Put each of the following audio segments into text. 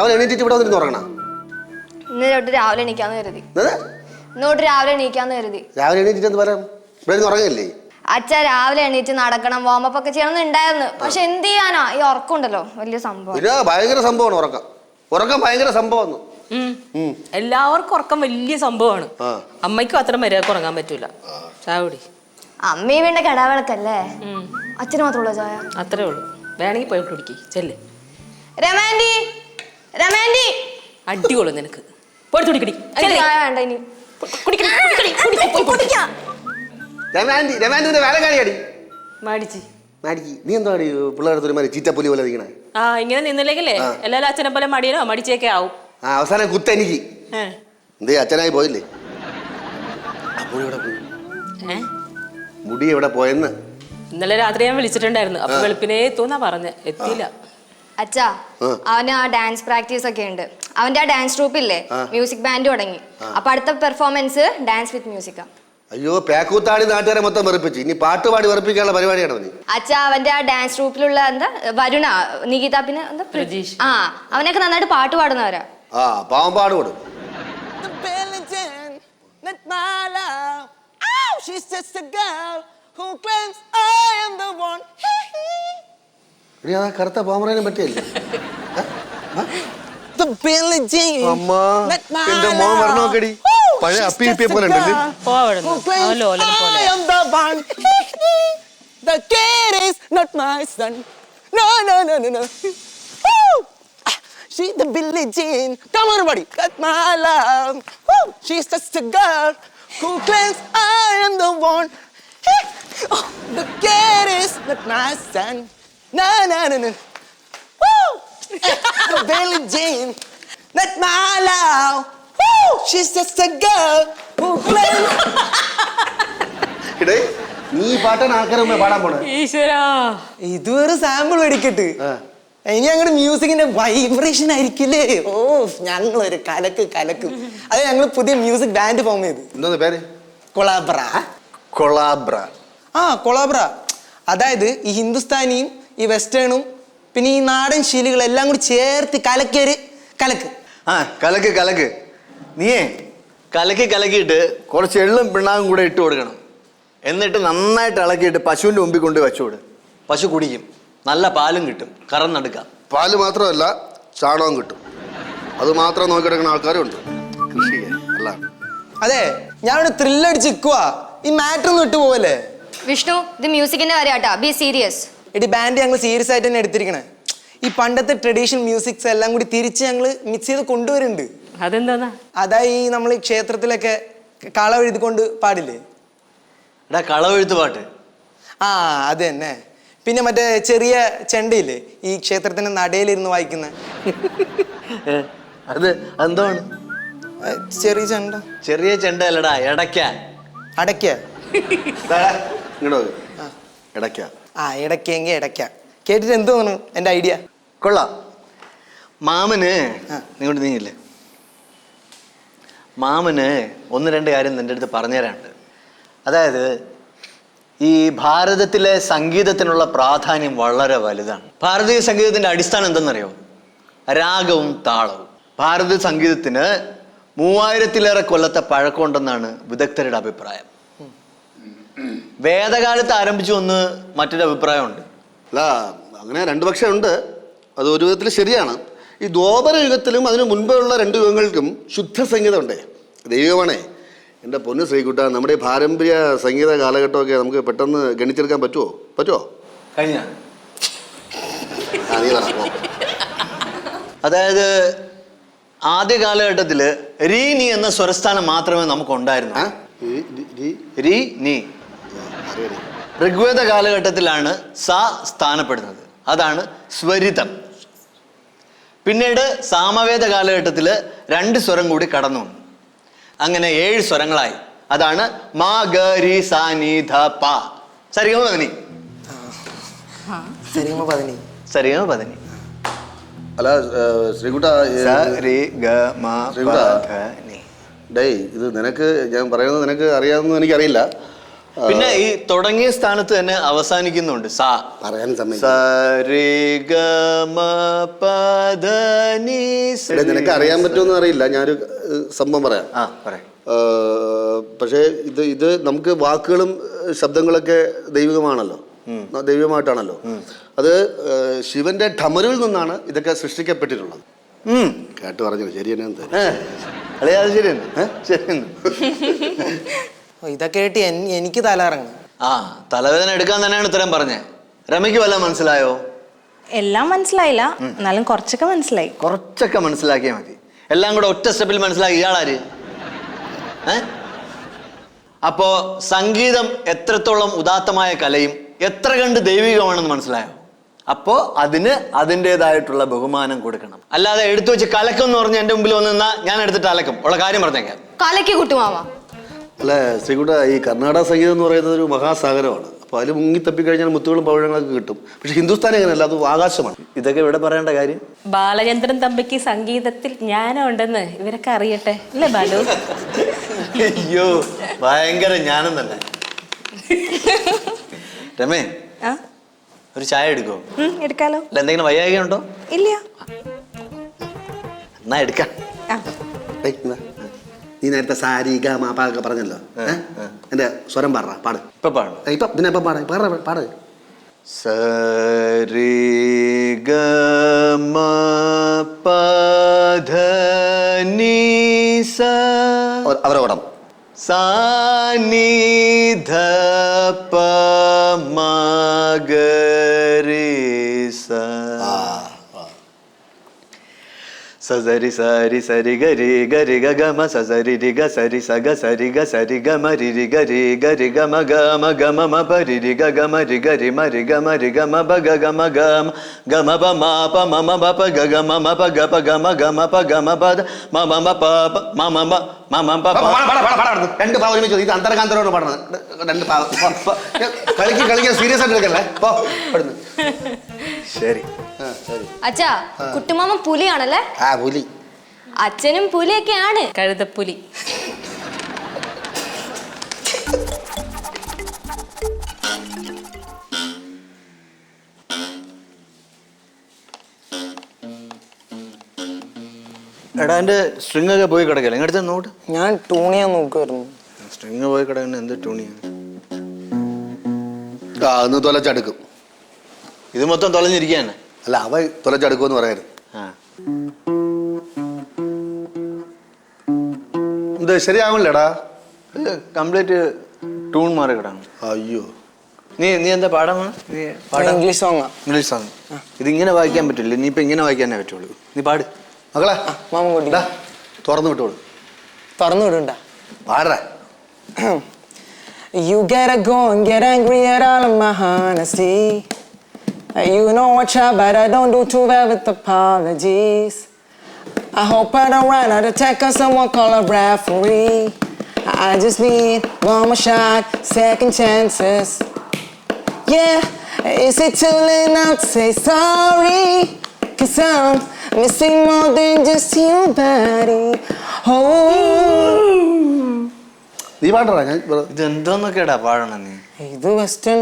രാവിലെ എണീറ്റിട്ട് ഇവിടെ വന്നിരുന്ന് ഉറങ്ങണം. ഇന്ന് തൊട്ട് രാവിലെ എണീക്കാന്ന് കരുതി. ഇന്നോട്ട് രാവിലെ എണീക്കാന്ന് കരുതി. രാവിലെ എണീറ്റിട്ട് എന്ത് പറയാം? ഇവിടെ ഉറങ്ങില്ലേ? അച്ഛ രാവിലെ എണീറ്റ് നടക്കണം, വാമപ്പ് ഒക്കെ ചെയ്യണമെന്ന് ഉണ്ടായിരുന്നു. പക്ഷെ എന്ത് ചെയ്യാനാ, ഈ ഉറക്കമുണ്ടല്ലോ വലിയ സംഭവം. ഭയങ്കര സംഭവമാണ് ഉറക്കം. ഉറക്കം ഭയങ്കര സംഭവം. എല്ലാവർക്കും ഉറക്കം വലിയ സംഭവമാണ്. അമ്മയ്ക്കും അത്ര മര്യാദക്ക് ഉറങ്ങാൻ പറ്റൂല. ചായ കുടി. അമ്മയും വേണ്ട കടാവിളക്കല്ലേ, അച്ഛന് മാത്രമുള്ള ചായ. അത്രേ ഉള്ളൂ. വേണമെങ്കിൽ പോയി കുടിക്ക്. ചെല്ല്. രമാൻഡി, രമാൻഡി. അടികൊള്ളു നിനക്ക്. പോയി കുടിക്കടി. ചായ വേണ്ട ഇനി. നീ എന്താ പിള്ളേരുടെ ചീറ്റപ്പുലി പോലെ ഇരിക്കണേ? ഇങ്ങനെ നിന്നില്ലെങ്കിലേ എല്ലാരും അച്ഛനെ പോലെ മടിയനോ മടിച്ചേക്കെ ആവും. അവസാനം കുത്തെനിക്ക് എന്തേ അച്ഛനായി പോയില്ലേ? മുടി എവിടെ പോയെന്ന് ഇന്നലെ രാത്രി ഞാൻ വിളിച്ചിട്ടുണ്ടായിരുന്നു. അപ്പൊ വെളുപ്പിനെ എത്തൂന്നാ പറഞ്ഞ. എത്തിയില്ല. അച്ഛാ, അവന് ആ ഡാൻസ് പ്രാക്ടീസ് ഒക്കെ ഉണ്ട്. അവന്റെ ആ ഡാൻസ് ട്രൂപ്പില്ലേ, മ്യൂസിക് ബാൻഡ് തുടങ്ങി. അപ്പൊ അടുത്ത പെർഫോമൻസ് ഡാൻസ് വിത്ത് മ്യൂസിക്കാ. അയ്യോ, പേക്കൂത്താടി നാട്ടുകാരെ മൊത്തം വെറുപ്പിച്ചു. ഇനി പാട്ടുപാടി വെറുപ്പിക്കാനുള്ള പരിപാടിയാണ് അവന്. അച്ഛാ, അവന്റെ ആ ഡാൻസ് ട്രൂപ്പിലുള്ള എന്താ വരുണ, നികിത, പിന്നെ എന്താ പ്രജീഷ്, അവനൊക്കെ നന്നായിട്ട് പാട്ട് പാടുന്നവരാ. പാവം പാടുപടും. കറുത്ത പാമറേനെ പറ്റിയല്ലേ? എന്റെ മോൻ വരണോക്കടി. പഴയ അപ്പിയെ പോലെ ഉണ്ടല്ലേ? The kid is not my son. No, no, no, no, no. She's the Billie Jean. Come on, everybody. Got my love. Woo! She's just a girl who claims I am the one. Oh, the kid is not my son. No, no, no, no. Woo! The Billie Jean. Not my love. Woo! She's just a girl who claims. നീ പാട്ടാണ് ആൾക്കാരെ പാടാൻ പോണേ. ഇതൊരു sample മേടിക്കട്ട്. ഇനി ഞങ്ങളുടെ മ്യൂസിക്കിന്റെ vibration ആയിരിക്കില്ലേ? ഓ, ഞങ്ങളൊരു കലക്ക്. അത് ഞങ്ങൾ പുതിയ മ്യൂസിക് ബാൻഡ് ഫോം ചെയ്തു. എന്താ പേര്? കൊളാബ്ര. കൊളാബ്ര. അതായത് ഈ ഹിന്ദുസ്ഥാനിയും ഈ വെസ്റ്റേണും പിന്നെ ഈ നാടൻ ശീലുകളെല്ലാം കൂടി ചേർത്ത് കലക്കൊരു കലക്ക്. കലക്ക്. നീയേ കലക്കിയിട്ട് കുറച്ച് എള്ളും പിണ്ണാകും കൂടെ ഇട്ട് കൊടുക്കണം. എന്നിട്ട് നന്നായിട്ട് ഇളക്കിയിട്ട് പശുവിൻ്റെ മുമ്പിൽ കൊണ്ട് വെച്ചുകൊടു. പശു കുടിക്കും. നല്ല പാലും കിട്ടും. കറന്നെടുക്കാം. പാല് മാത്രമല്ല, ചാണകം കിട്ടും. അത് മാത്രം നോക്കിയെടുക്കുന്ന ആൾക്കാരും ഉണ്ട് കൃഷി ചെയ്യാൻ. അല്ല, അതെ, ഞാനിവിടെ ത്രില്ലടിച്ച് നിൽക്കുവാ. ഈ മാറ്റർ ഒന്നും ഇട്ടു പോവല്ലേ? വിഷ്ണു, ഇത് മ്യൂസിക്കിന്റെ കാര്യാട്ടാ. Be serious. എടി, ബാൻഡ് ഞങ്ങൾ സീരിയസ് ആയിട്ട് തന്നെ എടുത്തിരിക്കണേ. ഈ പണ്ടത്തെ ട്രഡീഷണൽ മ്യൂസിക്സ് എല്ലാം കൂടി തിരിച്ച് ഞങ്ങൾ മിക്സ് ചെയ്ത് കൊണ്ടുവരുന്നുണ്ട്. അതെന്താ? അതായി നമ്മൾ ഈ ക്ഷേത്രത്തിലൊക്കെ കള എഴുതിക്കൊണ്ട് പാടില്ലേ? കളവെഴുത്ത് പാട്ട്. അത് തന്നെ. പിന്നെ മറ്റേ ചെറിയ ചെണ്ടയില്ലേ, ഈ ക്ഷേത്രത്തിന്റെ നടയിലിരുന്ന് വായിക്കുന്ന. അത് എന്താണ്? ചെറിയ ചെണ്ട. ചെറിയ ചെണ്ട അല്ലടാ, അടയ്ക്ക. ഇടയ്ക്കെങ്കിൽ ഇടയ്ക്ക. കേട്ടിട്ട് എന്ത് തോന്നുന്നു എൻ്റെ ഐഡിയ? കൊള്ളാം. മാമന് നിങ്ങോട്ട് നീങ്ങില്ലേ? മാമന് ഒന്ന് രണ്ട് കാര്യം നിൻ്റെ അടുത്ത് പറഞ്ഞു തരാനുണ്ട്. അതായത് ഈ ഭാരതത്തിലെ സംഗീതത്തിനുള്ള പ്രാധാന്യം വളരെ വലുതാണ്. ഭാരതീയ സംഗീതത്തിൻ്റെ അടിസ്ഥാനം എന്തെന്നറിയോ? രാഗവും താളവും. ഭാരതീയ സംഗീതത്തിന് 3000-ലേറെ കൊല്ലത്തെ പഴക്കമുണ്ടെന്നാണ് വിദഗ്ധരുടെ അഭിപ്രായം. വേദകാലത്ത് ആരംഭിച്ചു എന്ന് മറ്റൊരു അഭിപ്രായമുണ്ട്. അല്ല, അങ്ങനെ രണ്ട് പക്ഷം ഉണ്ട്. അത് ഒരു വിധത്തിൽ ശരിയാണ്. ഈ ദ്വാപര യുഗത്തിലും അതിനു മുൻപുള്ള 2 യുഗങ്ങൾക്കും ശുദ്ധ സംഗീതം ഉണ്ടേ. ദൈവമാണേ, എൻ്റെ പൊന്ന് ശ്രീകുട്ട, നമ്മുടെ ഈ പാരമ്പര്യ സംഗീത കാലഘട്ടമൊക്കെ നമുക്ക് പെട്ടെന്ന് ഗണിച്ചെടുക്കാൻ പറ്റുമോ? കഴിഞ്ഞ അതായത് ആദ്യ കാലഘട്ടത്തിൽ രീ നീ എന്ന സ്വരസ്ഥാനം മാത്രമേ നമുക്കുണ്ടായിരുന്നു. ഋഗ്വേദ കാലഘട്ടത്തിലാണ് സ സ്ഥാനപ്പെടുന്നത്. അതാണ് സ്വരിതം. പിന്നീട് സാമവേദ കാലഘട്ടത്തിൽ 2 സ്വരം കൂടി കടന്നു വന്നു. അങ്ങനെ 7 സ്വരങ്ങളായി. അതാണ് മാ ഗ രി സ നി ധ പ. സരിഗമ പദനി. അല്ല ശ്രീകുട്ട, ഇത് നിനക്ക് ഞാൻ പറയുന്നത് നിനക്ക് അറിയാമെന്ന് എനിക്കറിയില്ല. പിന്നെ ഈ തുടങ്ങിയ സ്ഥാനത്ത് തന്നെ അവസാനിക്കുന്നുണ്ട്. സാ പറയാൻ നിനക്ക് അറിയാൻ പറ്റുമെന്ന് അറിയില്ല. ഞാനൊരു സംഭവം പറയാം. പക്ഷേ ഇത് നമുക്ക് വാക്കുകളും ശബ്ദങ്ങളൊക്കെ ദൈവികമാണല്ലോ, ദൈവികമായിട്ടാണല്ലോ. അത് ശിവന്റെ ഠമരുവിൽ നിന്നാണ് ഇതൊക്കെ സൃഷ്ടിക്കപ്പെട്ടിട്ടുള്ളത്. കേട്ട് പറഞ്ഞു ശരി തന്നെ. ഇതൊക്കെ കേട്ട് എനിക്ക് തലയിറങ്ങും. തലവേദന എടുക്കാൻ തന്നെയാണ് ഇത്രയും പറഞ്ഞേ. രമയ്ക്ക് വല്ലതും മനസ്സിലായോ? എല്ലാം മനസ്സിലായില്ല, എന്നാലും കുറച്ചൊക്കെ മനസ്സിലായി. കുറച്ചൊക്കെ മനസ്സിലാക്കിയാൽ മതി. എല്ലാം കൂടെ ഒറ്റ സ്റ്റെപ്പിൽ മനസ്സിലാക്കി ഇയാളാര്? അപ്പോ സംഗീതം എത്രത്തോളം ഉദാത്തമായ കലയും എത്ര കണ്ട് ദൈവികമാണെന്ന് മനസ്സിലായോ? അപ്പോ അതിന് അതിൻ്റെതായിട്ടുള്ള ബഹുമാനം കൊടുക്കണം. അല്ലാതെ എടുത്തു വെച്ച് കലക്കം എന്ന് പറഞ്ഞ് എന്റെ മുമ്പിൽ വന്ന് നിന്നാ ഞാൻ എടുത്തിട്ട് അലക്കും. ഉള്ള കാര്യം പറഞ്ഞേക്കാം. കലക്കി കുട്ടുമാമ. അല്ല ശ്രീകുട്ട, ഈ കർണാടക സംഗീതം എന്ന് പറയുന്നത് ഒരു മഹാസാഗരമാണ്. അപ്പോൾ അതിൽ മുങ്ങി തപ്പിക്കഴിഞ്ഞാൽ മുത്തുകളും പവിഴങ്ങളൊക്കെ കിട്ടും. പക്ഷെ ഹിന്ദുസ്ഥാനി അങ്ങനെയല്ല, അത് ആകാശമാണ്. ഇതൊക്കെ ഇവിടെ പറയേണ്ട കാര്യം. ബാലചന്ദ്രൻ തമ്പിക്ക് സംഗീതത്തിൽ ജ്ഞാനം ഉണ്ടെന്ന് ഇവരൊക്കെ അറിയട്ടെ അല്ലേ ബാലു? അയ്യോ, ഭയങ്കര ജ്ഞാനം തന്നെ. രമേ, ഒരു ചായ എടുക്കോ? എടുക്കാലോ. എന്തെങ്കിലും വയ്യായിക ഉണ്ടോ? ഇല്ല. എന്നാ എടുക്കാം. നീ നേരത്തെ സാരി ഗ മാ പാ ഒക്കെ പറഞ്ഞല്ലോ. എന്റെ സ്വരം പാടാ, പാട്. ഇപ്പൊ പാടും. പിന്നെ ഇപ്പം പാട്. സരി ഗ മ പ ധ നി സ. അവരെ ഓടം. സാ നി ധ പ മ ഗ രി സ. സരി സരി സരി ഗരി ഗരി ഗ ഗ മ സരി രി ഗ സരി സ ഗ സരി ഗ സരി ഗ മ രി രി ഗ രി ഗ രി ഗ മ ഗ മ ഗ മ മ പ രി രി ഗ ഗ മ രി ഗ രി മ രി ഗ മ രി ഗ മ പ ഗ ഗ മ ഗ ഗ മ പ മ പ മ മ പ പ ഗ ഗ മ മ പ ഗ പ ഗ മ ഗ മ പ ഗ മ പ മ മ മ പ മ മ മ മ മ പ. രണ്ട് പാവം ഒരുമിച്ച് ഇത് അന്തരകാന്തരോട് പാടണം. രണ്ട് പാവം കളിക്കാൻ സീരിയസ് ആയിട്ട് എടുക്കല്ലേ. ശരി. അച്ഛാ, കുട്ടുമാമ പുലിയാണല്ലേ? പുലി. അച്ഛനും പുലിയൊക്കെയാണ്. കഴുതപ്പുലി. എടാ, എന്റെ സ്ട്രിങ് ഒക്കെ പോയി കിടക്കല്ലേ? ഇങ്ങടുത്ത് നോട്ട്. ഞാൻ ടൂണിയാൻ നോക്കുമായിരുന്നു. സ്ട്രിങ് പോയി കിടക്കുന്ന എന്ത് ടൂണിയാണ്? ഒന്ന് തൊലച്ചടുക്കും. ഇത് മൊത്തം തൊലഞ്ഞിരിക്കുകയാണ്. അല്ല, അവ തൊലച്ചടുക്കുമെന്ന് പറയരുത്. ഇത് ശരിയാവില്ലടാ. കംപ്ലീറ്റ് ടൂൺ മാറി കിടക്കണം. അയ്യോ, നീ എന്താ പാടാമാണ്? ഇംഗ്ലീഷ് സോങ്ങാ. ഇംഗ്ലീഷ് സോങ്. ഇതിങ്ങനെ വായിക്കാൻ പറ്റില്ല. നീ ഇപ്പൊ ഇങ്ങനെ വായിക്കാനേ പറ്റുള്ളൂ. നീ പാട് മകളെ. മാമ കൂടി തുറന്നു വിട്ടോളൂ. തുറന്നു വിടണ്ട. പാടേ. You gotta go and get angry at all of my honesty. You know I try, but I don't do too well with apologies. I hope I don't run out of tech or someone call a referee. I just need one more shot, second chances. Yeah, is it too late now to say sorry? 'Cause I'm missing more than just you, buddy. Oh. നീ പാടടാ. ഞാൻ ഇത് എന്തോന്നൊക്കെടാ പാടണം നീ? ഇത് western.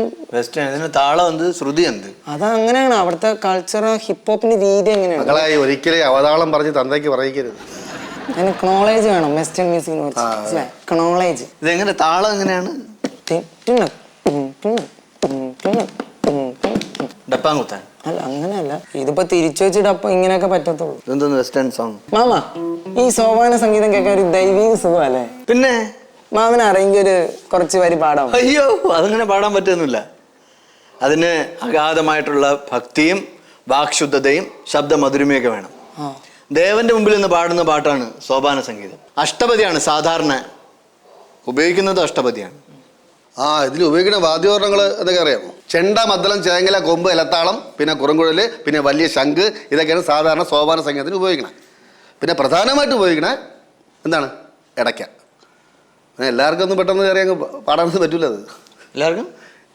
ഇതിന് താളം എന്ത്, ശ്രുതി എന്ത്? അതങ്ങനെയാണ് അവിടുത്തെ കൾച്ചർ, ഹിപ്ഹോപ്പിന്റെ രീതി എങ്ങനെയാണ്. മകളെ, ഒരിക്കലും അവതാളം പറഞ്ഞ് തന്തയ്ക്ക് പറയിക്കരുത്. അതിന് ക്നോളേജ് വേണം. Western music knowledge. ഇതെങ്ങനെ താളം എങ്ങനെയാണ്? ഡപ്പാങ്കുത്താൻ? അല്ല, അങ്ങനെയല്ല. ഇതിപ്പോ തിരിച്ചു വെച്ചിട്ട് അപ്പൊ ഇങ്ങനെയൊക്കെ പറ്റത്തുള്ളൂ. ഇതെന്തോന്ന് വെസ്റ്റേൺ സോങ്? മാമ, ഈ സോപാന സംഗീതം കേൾക്കാൻ ഒരു ദൈവീക സുഖമല്ലേ? പിന്നെ മാമന് അറിയെങ്കിൽ ഒരു കുറച്ച് വരി പാടാം. അയ്യോ, അതങ്ങനെ പാടാൻ പറ്റുന്നില്ല. അതിന് അഗാധമായിട്ടുള്ള ഭക്തിയും വാക്ശുദ്ധതയും ശബ്ദമധുരമയൊക്കെ വേണം. ദേവന്റെ മുമ്പിൽ നിന്ന് പാടുന്ന പാട്ടാണ് സോപാന സംഗീതം. അഷ്ടപതിയാണ് സാധാരണ ഉപയോഗിക്കുന്നത്. അഷ്ടപതിയാണ്. ഇതിൽ ഉപയോഗിക്കുന്ന വാദ്യോപകരണങ്ങൾ എന്തൊക്കെ അറിയാമോ? ചെണ്ട, മദ്ദളം, ചേങ്ങല, കൊമ്പ്, ഇലത്താളം, പിന്നെ കുറുങ്കുഴൽ, പിന്നെ വലിയ ശംഖ്. ഇതൊക്കെയാണ് സാധാരണ സോപാന സംഗീതത്തിന് ഉപയോഗിക്കണം. പിന്നെ പ്രധാനമായിട്ട് ഉപയോഗിക്കണ എന്താണ്? ഇടയ്ക്ക. എല്ലാവർക്കും ഒന്നും പെട്ടെന്ന് കയറി അങ്ങ് പാടാനൊന്നും പറ്റൂല. അത്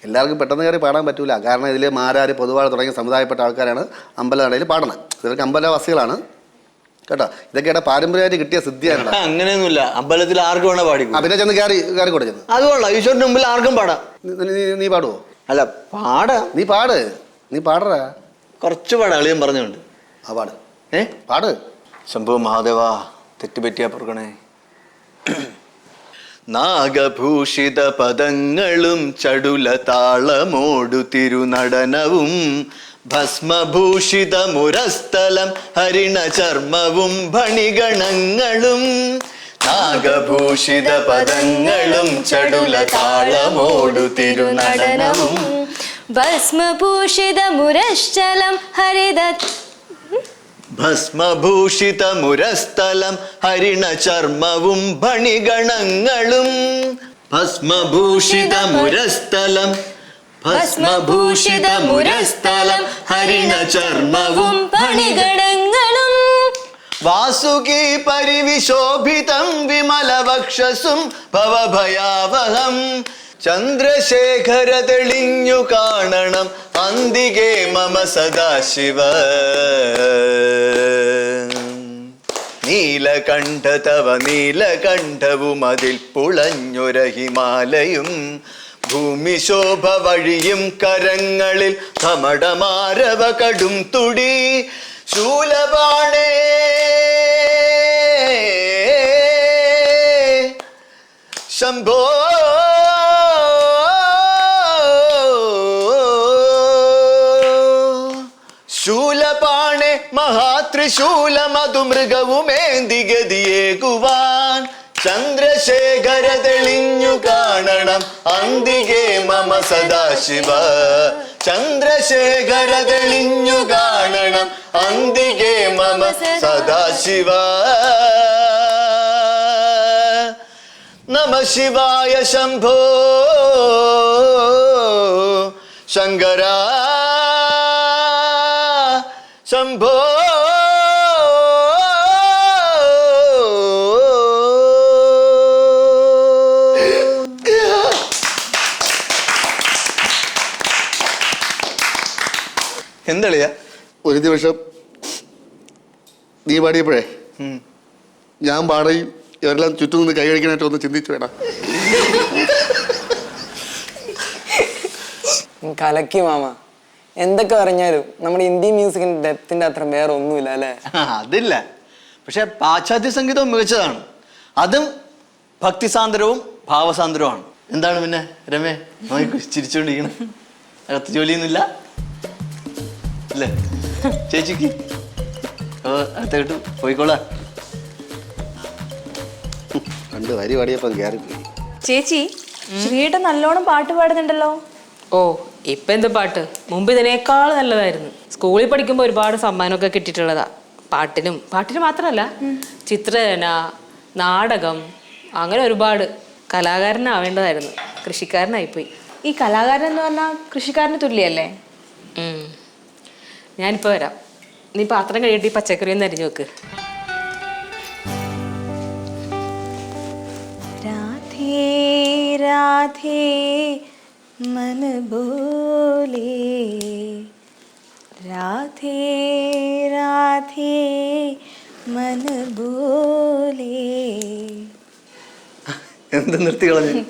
എല്ലാവർക്കും പെട്ടെന്ന് കയറി പാടാൻ പറ്റൂല. കാരണം ഇതിൽ മാരാര്, പൊതുവാൾ തുടങ്ങിയ സമുദായപ്പെട്ട ആൾക്കാരാണ് അമ്പലനടയിൽ പാടണം. ഇവർക്ക് അമ്പലവാസികളാണ്. കേട്ടോ. ഇതൊക്കെയുടെ പാരമ്പര്യമായിട്ട് കിട്ടിയ സിദ്ധിയാണ്. അങ്ങനെയൊന്നുമില്ല, അമ്പലത്തിൽ ആർക്കും വേണേ പാടിക്കും. പിന്നെ ചെന്ന് കയറി കൊടുക്കുന്നു. അത് കൊള്ളാം, ഈശ്വരന്റെ മുമ്പിൽ ആർക്കും പാടാം. നീ പാടുവോ? അല്ല പാടാം. നീ പാടറാ. കുറച്ച് പാടാം, അളിയൻ പറഞ്ഞുണ്ട്. പാട്. പാട്. ശംഭു മഹാദേവ, തെറ്റുപറ്റിയാ പൊറുക്കണേ. നാഗഭൂഷിത പദങ്ങളും ചടുല താളമോടു തിരുനടനവും ഭസ്മഭൂഷിത മുരസ്ഥലം ഹരിണ ചർമ്മവും ഭണിഗണങ്ങളും. നാഗഭൂഷിത പദങ്ങളും ചടുല താളമോടു തിരുനടനവും ഭസ്മഭൂഷിത മുരശ്ചലം ഹരിത ഭസ്മഭൂഷിത മുരസ്ഥലം ഹരിണ ചർമ്മവും ഭണിഗണങ്ങളും. ഭസ്മഭൂഷിത മുരസ്ഥലം ഭസ്മഭൂഷിത മുരസ്ഥലം ഹരിണ ചർമ്മവും ഭണിഗണങ്ങളും. വാസുകി പരിവിശോഭിതം വിമലവക്ഷസും ഭവഭയാവഹം ചന്ദ്രശേഖര തെളിഞ്ഞു കാണണം അന്തികേ മമ സദാശിവ. നീലകണ്ഠ തവ നീലകണ്ഠവും അതിൽ പുളഞ്ഞൊര ഹിമാലയും ഭൂമിശോഭ വഴിയും കരങ്ങളിൽ ധമടമാരവ കടും തുടി ശൂലപാണേ ശംഭോ ശൂലപാണേ മഹാത്രിശൂലമതു മൃഗവുമേന്തിഗതിയേകുവാൻ ചന്ദ്രശേഖര തെളിഞ്ഞു കാണണം അന്തികേ മമ സദാശിവ. ചന്ദ്രശേഖര തെളിഞ്ഞു കാണണം അന്തികേ മമ സദാശിവ. നമ ശിവായ ശംഭോ ശങ്കര ശംഭോ. എന്തളിയാ? ഒരു ദിവസം നീ പാടിയപ്പോഴേ ഞാൻ പാടുകയും ഇവരെല്ലാം ചുറ്റും നിന്ന് കൈയടിക്കാനായിട്ട് ഒന്ന് ചിന്തിച്ചു വേണം. കലക്കി മാമ. എന്തൊക്കെ പറഞ്ഞാലും നമ്മുടെ ഇന്ത്യൻ മ്യൂസിക്കിന്റെ ഡെപ്തിന്റെ അത്ര വേറെ ഒന്നുമില്ല അല്ലേ? അതില്ല, പക്ഷെ പാശ്ചാത്യ സംഗീതവും മികച്ചതാണ്. അതും ഭക്തിസാന്ദ്രവും ഭാവസാന്ദ്രവുമാണ്. എന്താണ് പിന്നെ രമേ ചിരിച്ചുകൊണ്ടിരിക്കണം? അകത്ത് ജോലിയൊന്നുമില്ല അല്ലേ ചേച്ചിക്ക്? അടുത്തോട്ട് പോയിക്കോളാ. രണ്ട് വരി പാടിയപ്പം കയറിപ്പോയി. ചേച്ചി, ശ്രീയേട്ടൻ നല്ലോണം പാട്ട് പാടുന്നുണ്ടല്ലോ. ഓ ഇപ്പം എന്ത് പാട്ട്, മുമ്പ് ഇതിനേക്കാൾ നല്ലതായിരുന്നു. സ്കൂളിൽ പഠിക്കുമ്പോൾ ഒരുപാട് സമ്മാനമൊക്കെ കിട്ടിയിട്ടുള്ളതാ. പാട്ടിന് മാത്രമല്ല, ചിത്രരചന, നാടകം, അങ്ങനെ ഒരുപാട്. കലാകാരനാവേണ്ടതായിരുന്നു, കൃഷിക്കാരനായിപ്പോയി. ഈ കലാകാരൻ എന്ന് പറഞ്ഞാൽ കൃഷിക്കാരന് തുല്യല്ലേ? ഞാനിപ്പോൾ വരാം. നീ പാത്രം കഴിയിട്ട് ഈ പച്ചക്കറി ഒന്ന് അരിഞ്ഞു വെക്ക്. രാധേ രാധേ मन बोले राधे राधे मन बोले. എന്ത് നിർത്തി കളഞ്ഞു?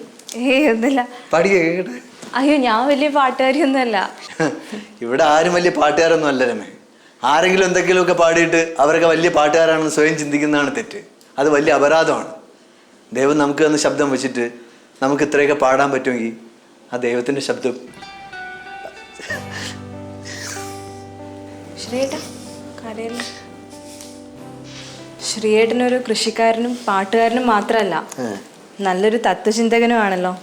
ഒന്നുമില്ല. പാടിയ കേട്ടെ. അയ്യോ, ഞാൻ വലിയ പാട്ടുകാരിയൊന്നുമല്ല. ഇവിടെ ആരും വലിയ പാട്ടുകാരൊന്നും അല്ല രമേ. ആരെങ്കിലും എന്തെങ്കിലുമൊക്കെ പാടിയിട്ട് അവരൊക്കെ വലിയ പാട്ടുകാരാണെന്ന് സ്വയം ചിന്തിക്കുന്നതാണ് തെറ്റ്. അത് വലിയ അപരാധമാണ്. ദൈവം നമുക്ക് തന്ന ശബ്ദം വെച്ചിട്ട് നമുക്ക് ഇത്രയൊക്കെ പാടാൻ പറ്റുമെങ്കിൽ ആ ദൈവത്തിന്റെ ശബ്ദം. ശ്രീയേട്ടനൊരു കൃഷിക്കാരനും പാട്ടുകാരനും മാത്രമല്ല, നല്ലൊരു തത്വചിന്തകനുമാണല്ലോ.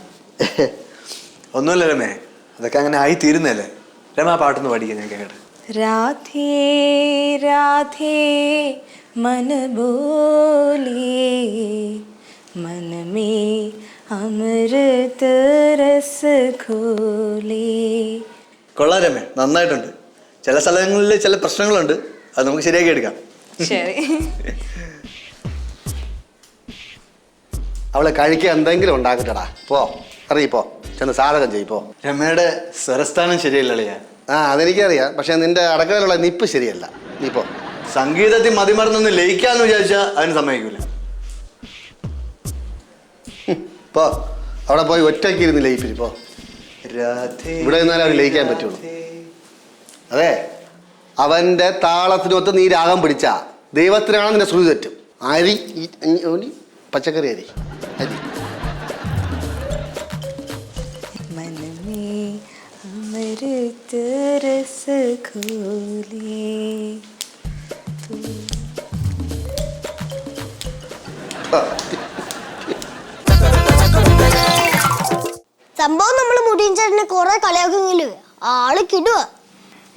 ഒന്നുമില്ല രമേ, അതൊക്കെ അങ്ങനെ ആയി തീരുന്നല്ലേ. രമ ആ പാട്ടൊന്ന് പാടിക്കാൻ ഞാൻ കേട്ടെ. രാധേ രാധേ मन बोले मन में अमृत रस घोले. കൊള്ളാം രമേ, നന്നായിട്ടുണ്ട്. ചില സ്ഥലങ്ങളിൽ ചില പ്രശ്നങ്ങളുണ്ട്, അത് നമുക്ക് ശരിയാക്കി എടുക്കാം. ശരി. അവളെ കഴിക്കാൻ എന്തെങ്കിലും ഉണ്ടാക്കട്ടടാ. പോ, അറിയിപ്പോ ചെന്ന് സാധകം ചെയ്യിപ്പോ. രമയുടെ സ്വരസ്ഥാനം ശരിയല്ല അളിയാ. അതെനിക്കറിയാം, പക്ഷെ നിന്റെ അടക്കയിലുള്ള നിപ്പ് ശരിയല്ല. നീ പോ. സംഗീതത്തിൽ മതിമറന്നൊന്ന് ലയിക്കാന്ന് വിചാരിച്ചാൽ അതിന് സമ്മതിക്കൂല. പോ അവിടെ പോയി ഒറ്റയ്ക്ക് ഇരുന്ന് ലയിപ്പിച്ചു പോ. ഇവിടെ നിന്നാലും അവന് ലയിക്കാൻ പറ്റുള്ളൂ. അതെ, അവന്റെ താളത്തിനൊത്ത് നീ രാഗം പിടിച്ച ദൈവത്തിനാണ് നിന്റെ ശ്രുതി തെറ്റും. അരി പച്ചക്കറി അരി അരി സംഭവം നമ്മൾ മുടിയൻ ചേട്ടനെ കുറെ കളിയാക്കുമെങ്കിലും ആള് കിടുക.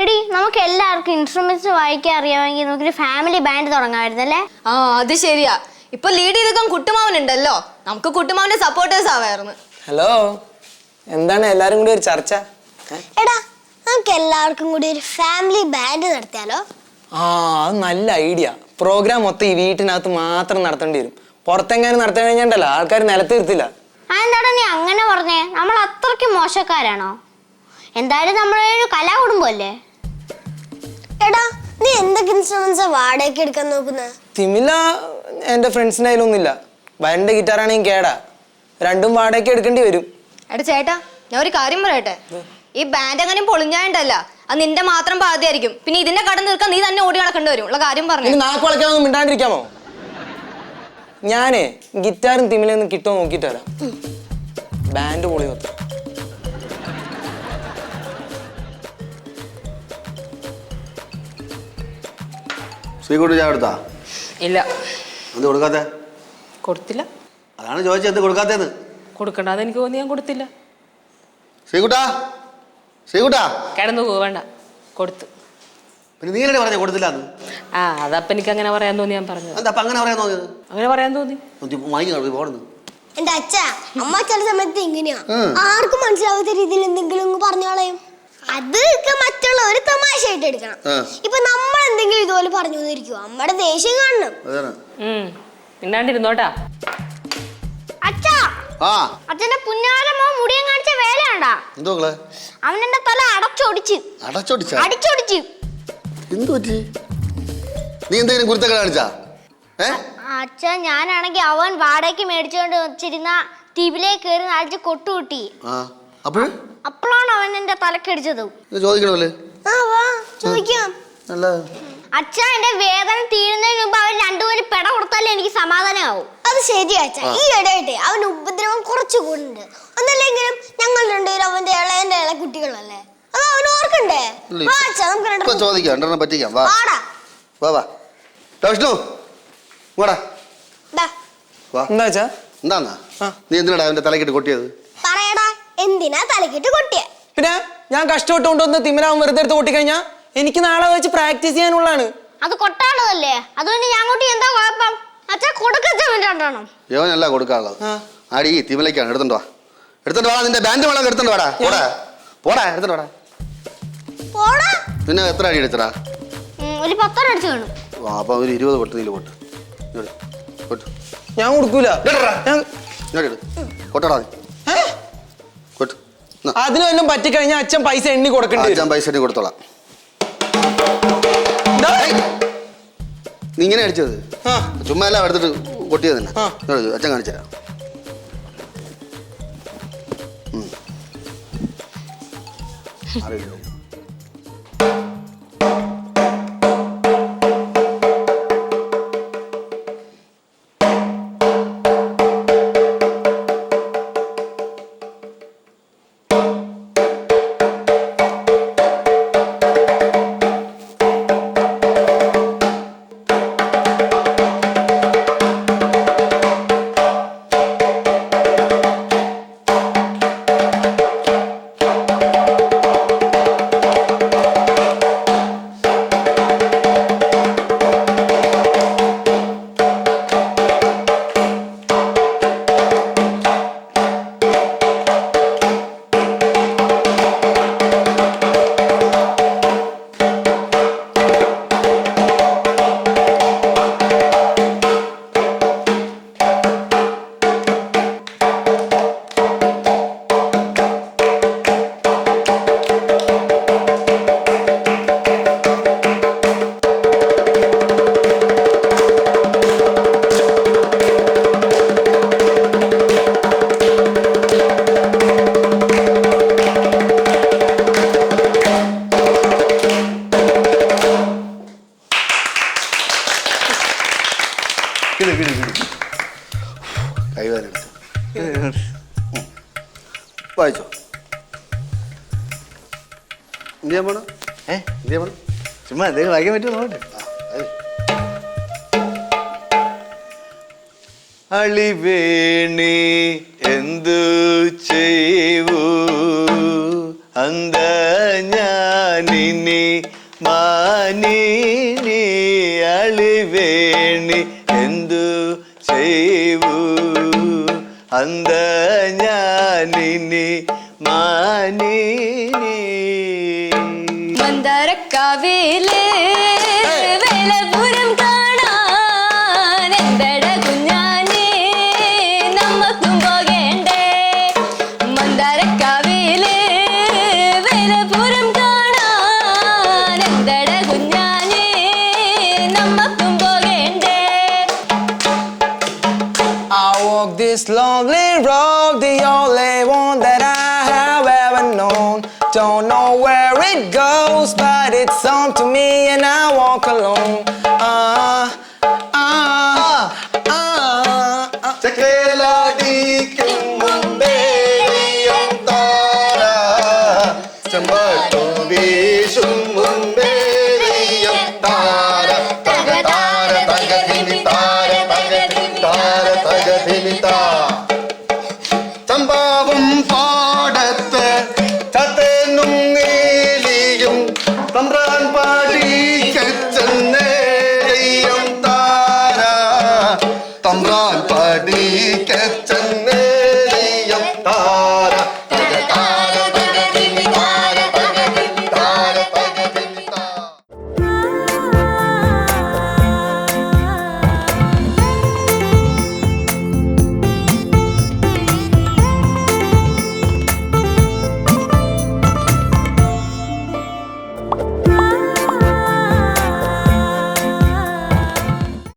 എടി നമുക്ക് എല്ലാവർക്കും ഇൻസ്ട്രുമെന്റ്സ് വായിക്കാൻ അറിയാമെങ്കിൽ നമുക്കൊരു ഫാമിലി ബാൻഡ് തുടങ്ങാമായിരുന്നല്ലേ? ആ അത് ശരിയാ. ഇപ്പൊ ലീഡ് ചെയ്തേക്കാൻ കുട്ടുമാവൻ ഉണ്ടല്ലോ, നമുക്ക് കുട്ടുമാവന്റെ സപ്പോർട്ടേഴ്സ് ആവായിരുന്നു. ഹലോ, എന്താണ് എല്ലാരും കൂടി ഒരു ചർച്ച? എടാ നമുക്ക് എല്ലാവർക്കും കൂടി ഒരു ഫാമിലി ബാൻഡ് നടത്തിയാലോ? ആ, അത് നല്ല ഐഡിയ. പ്രോഗ്രാം മൊത്തം ഈ വീട്ടിനകത്ത് മാത്രം നടത്തേണ്ടി വരും. പുറത്തെങ്ങാനും നടത്താൻ കഴിഞ്ഞാണ്ടല്ലോ ആൾക്കാർ നിലത്തിരുത്തില്ല. അതെന്താടാ നീ അങ്ങനെ പറഞ്ഞേ? നമ്മൾ അത്രയ്ക്ക് മോശക്കാരാണോ? എന്തായാലും നമ്മളൊരു കലാകുടുംബമല്ലേ? എടാ നീ എന്തൊക്കെ ഇൻസ്ട്രുമെന്റ്സ് വാടകയ്ക്ക് എടുക്കാൻ നോക്കുന്നത്? തിമില എൻ്റെ ഫ്രണ്ട്സിൻ്റെ കയ്യിലൊന്നുമില്ല. വയറിൻ്റെ ഗിറ്റാറാണെങ്കിൽ കേടാ. രണ്ടും വാടകയ്ക്ക് എടുക്കേണ്ടി വരും. എടാ ചേട്ടാ, ഞാൻ ഒരു കാര്യം പറയട്ടെ. ഈ ബാൻഡ് അങ്ങനെ പൊളിഞ്ഞാണ്ടല്ല, അത് നിന്റെ മാത്രം ബാധ്യമായിരിക്കും. പിന്നെ ഇതിന്റെ കടം തീർക്കാൻ നീ തന്നെ ഓടി നടക്കേണ്ടി വരും. ഉള്ള കാര്യം പറഞ്ഞു. ഇനി നാക്ക് വളയ്ക്കാനൊന്നും മിണ്ടാണ്ടിരിക്കാമോ? ഞാനേ ഗിറ്റാറും തിമിലൊന്നും കിട്ടുമോ നോക്കിയിട്ട് വരാം. ബാൻഡ് പൊളി മൊത്തം. ശ്രീകുട്ടി ചായ എടുത്താ? ഇല്ല, എന്ത് കൊടുക്കാത്തെ? കൊടുത്തില്ല. അതാണ് ചോദിച്ചത്, എന്ത് കൊടുക്കാത്തേന്ന്. കൊടുക്കണ്ടെന്ന് എനിക്ക് തോന്നി, ഞാൻ കൊടുത്തില്ല. ശ്രീകുട്ടാ, ശ്രീകുട്ടാ, കിടന്നു പോവേണ്ട, കൊടുത്തു. പിന്നെ നീ എന്നെ പറഞ്ഞ കൊടുത്തില്ലാന്ന്? ആ, അതപ്പം എനിക്ക് അങ്ങനെ പറയാൻ തോന്നി, ഞാൻ പറഞ്ഞത്. എന്താ അപ്പൊ അങ്ങനെ പറയാൻ തോന്നിയത്? അങ്ങനെ പറയാൻ തോന്നി. വാങ്ങി പോടുന്നു. എന്റെ അച്ഛ അമ്മ ചില സമയത്ത് ഇങ്ങനെയാ, ആർക്കും മനസ്സിലാവാത്ത രീതിയിൽ എന്തെങ്കിലും പറഞ്ഞോളയും. അതൊക്കെ മറ്റുള്ളവർ തമാശയായിട്ട് എടുക്കണം. ഇപ്പൊ നമ്മൾ എന്തെങ്കിലും ഇതുപോലെ പറഞ്ഞു തന്നിരിക്കുവോ, അമ്മയുടെ ദേഷ്യം കാണണം. മിണ്ടാണ്ടിരുന്നോട്ടാ. അച്ഛാ, അച്ഛന്റെ പുന്നാരമ്മ മുടിയൻ കാണിച്ച വേലയാണ്ടാ. എന്തോ അവനെന്റെ തല അടച്ചൊടിച്ച്. അടിച്ചൊടിച്ച്. എന്ത് പറ്റി? നീ എന്തെങ്കിലും കുരുത്തക്ക കാണിച്ചാ? അച്ഛൻ ഞാനാണെങ്കിൽ അവൻ വാടകയ്ക്ക് മേടിച്ചുകൊണ്ട് വെച്ചിരുന്ന ടിവിലേ കയറി അടിച്ച് കൊട്ടുകൂട്ടി. അപ്പോഴാണ് അവൻ എന്റെ തലക്കടിച്ചത്. ചോദിക്കണല്ലേ? ചോദിക്കാം. അച്ഛാ, എന്റെ വേദന തീരുന്നതിന് മുമ്പ് അവൻ രണ്ടുപേരും പെട കൊടുത്താലേ എനിക്ക് സമാധാനമാവും. അത് ശരിയാ അച്ഛാ. ഈ ഇടയായിട്ട് അവന് ഉപദ്രവം കുറച്ചു കൂടുന്നുണ്ട്. ഒന്നല്ലെങ്കിലും ഞങ്ങൾ രണ്ടുപേരും അവന്റെ ഇളയന്റെ ഇള കുട്ടികളല്ലേ, അത് അവൻ ഓർക്കണ്ടേ? പറ്റിക്കാം. എന്താ നീ എന്തിനാ അവന്റെ തലക്കിട്ട് കൊട്ടിയത്? പറയടാ, എന്തിനാ തലക്കിട്ട് കൊട്ടിയ? പിന്നെ ഞാൻ കഷ്ടപ്പെട്ട് കൊണ്ടുവന്ന് തിമിലാവും വെറുതെ എടുത്ത് കൊട്ടിക്കഴിഞ്ഞാ എനിക്ക് നാളെ വെച്ച് പ്രാക്ടീസ് ചെയ്യാനുള്ളതാണ്. അത് കൊട്ടാളതല്ലേ, അതുകൊണ്ട് ഞാൻ അങ്ങോട്ട് എന്താ കുഴപ്പം? അച്ഛാ കൊടുക്കണം. യോനല്ല കൊടുക്കാനുള്ളത്. ആടി തിമിലേക്കാണ്. എടുത്തോണ്ട് വാ, എടുത്തോണ്ട് വാ. നിന്റെ ബാൻഡ് വേണം, എടുത്തോണ്ട് വാടാ. പോടാ, എടുത്തോണ്ട് വാടാ. പിന്നെ എത്ര അടി എടുത്തടാ? ഒരു 10 അടിച്ചു കാണും. അപ്പൊ ഒരു 20 കൊട്ട്. നീല് കൊട്ട്. ഞാൻ കൊടുക്കൂല. കൊട്ടടാ. അതിന് വല്ലതും പറ്റിക്കഴിഞ്ഞാൽ അച്ഛൻ പൈസ എണ്ണി കൊടുക്കണ്ടേ? അച്ഛൻ പൈസ എണ്ണി കൊടുത്തോളാം. നീ ഇങ്ങനെ അടിച്ചത് ചുമ്മാ എല്ലാം എടുത്തിട്ട് കൊട്ടിയത് തന്നെ. അച്ഛൻ കാണിച്ചുതരാം. അറിയില്ല. വായിച്ചോ. എന്ത് ചെയ്യാൻ പോണോ? ഏ എന്ത് ചെയ്യാൻ പോണോ? ചുമ്മാ എന്തെങ്കിലും വായിക്കാൻ പറ്റുമോ നോക്കട്ടെ. അളിവേണി എന്തു ചെയ്യൂ അന്ത ഞാനിനി മാനിനി അളിവേണി എന്തു ചെയ്യൂ അന്ത ഞാനിനി മാനിനി മന്ദാരക്കാവിലെ വേലപുരം കാണാൻ എന്തട കുഞ്ഞാനേ നമ്മക്കും പോകേണ്ടേ. മന്ദാരക്കാവിലെ വേലപുരം കാണാൻ എന്തട കുഞ്ഞാനേ നമ്മക്കും പോകേണ്ടേ. I walk this lonely road, the only one that I have ever known. Don't know where it goes, but it's on to me and I walk alone.